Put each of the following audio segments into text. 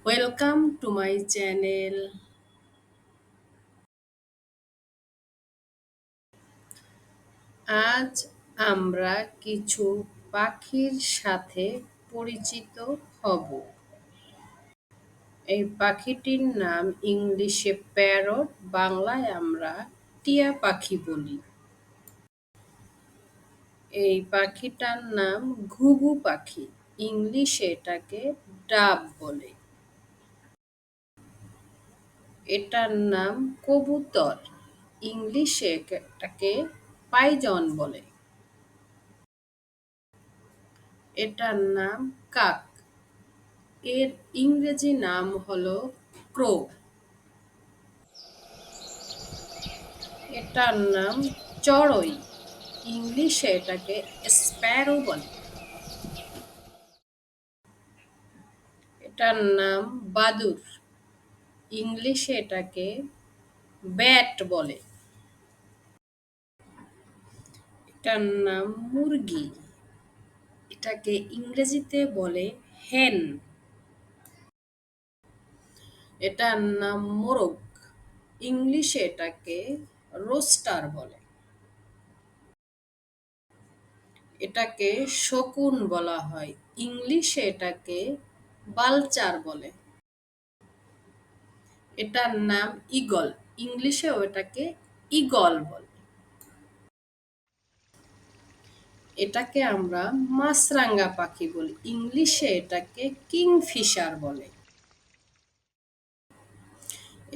Welcome to my channel. আজ আমরা কিছু পাখির সাথে পরিচিত হব। এই পাখিটির নাম ইংলিশে প্যারট, বাংলায় আমরা টিয়া পাখি বলি। এই পাখিটার নাম ঘুঘু পাখি, ইংলিশে এটাকে ডাব বলে। এটার নাম কবুতর, ইংলিশে এটাকে পাইজন বলে। এটার নাম কাক, এর ইংরেজি নাম হলো ক্রো। এটার নাম চড়ুই, ইংলিশে এটাকে স্প্যারো বলে। এটার নাম বাদুড়, ইংলিশে এটাকে ব্যাট বলে। এটার নাম মুরগি, এটাকে ইংরেজিতে বলে হেন। এটার নাম মোরগ, ইংলিশে এটাকে রোস্টার বলে। এটাকে শকুন বলা হয়, ইংলিশে এটাকে বালচার বলে। এটার নাম ঈগল, ইংলিশে ওটাকে ঈগল বলে। এটাকে আমরা মাছরাঙা পাখি বলি, ইংলিশে এটাকে কিংফিশার বলে।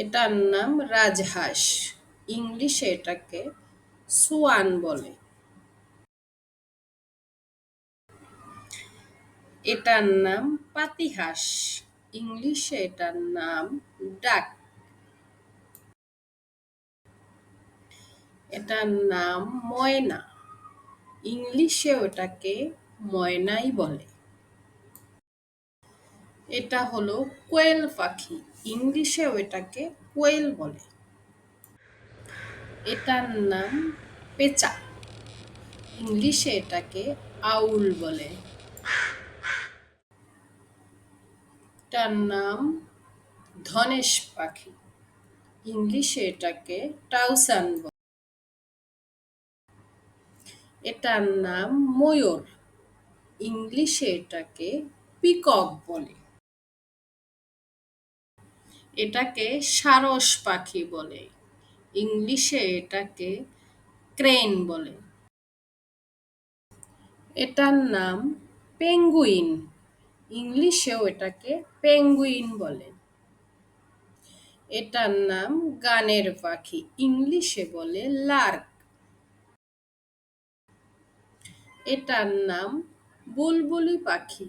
এটার নাম রাজহাঁস, ইংলিশে এটাকে সোয়ান বলে। এটার নাম পাতিহাঁস, ইংলিশে এটার নাম ডাক। এটার নাম ময়না, ইংলিশে ওটাকে ময়নাই বলে। এটা হলো কোয়েল পাখি, ইংলিশে ওটাকে কোয়েল বলে। এটার নাম পেঁচা, ইংলিশে এটাকে আউল বলে। এটার নাম ধনেশ পাখি, ইংলিশে এটাকে টাউসান বলে। এটার নাম ময়ূর, ইংলিশে এটাকে পিকক বলে। এটাকে সারস পাখি বলে, ইংলিশে এটাকে ক্রেন বলে। এটার নাম পেঙ্গুইন, ইংলিশেও এটাকে পেঙ্গুইন বলে। এটার নাম গানের পাখি, ইংলিশে বলে লার্ক। এটার নাম বুলবুলি পাখি,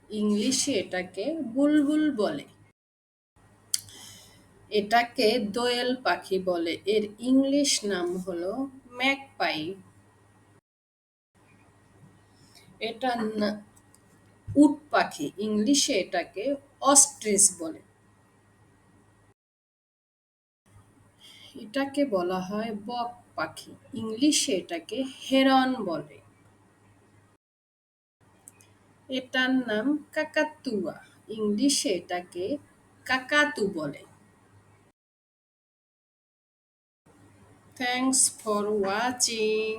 ইংলিশে এটাকে বুলবুল বলে। এটাকে দোয়েল পাখি বলে, এর ইংলিশ নাম হলো ম্যাকপাই। এটার উট পাখি, ইংলিশে এটাকে অস্ট্রিচ বলে। এটাকে বলা হয় বক পাখি, ইংলিশে এটাকে হেরন বলে। এটার নাম কাকাতুয়া, ইংলিশে এটাকে কাকাতু বলে। Thanks for watching.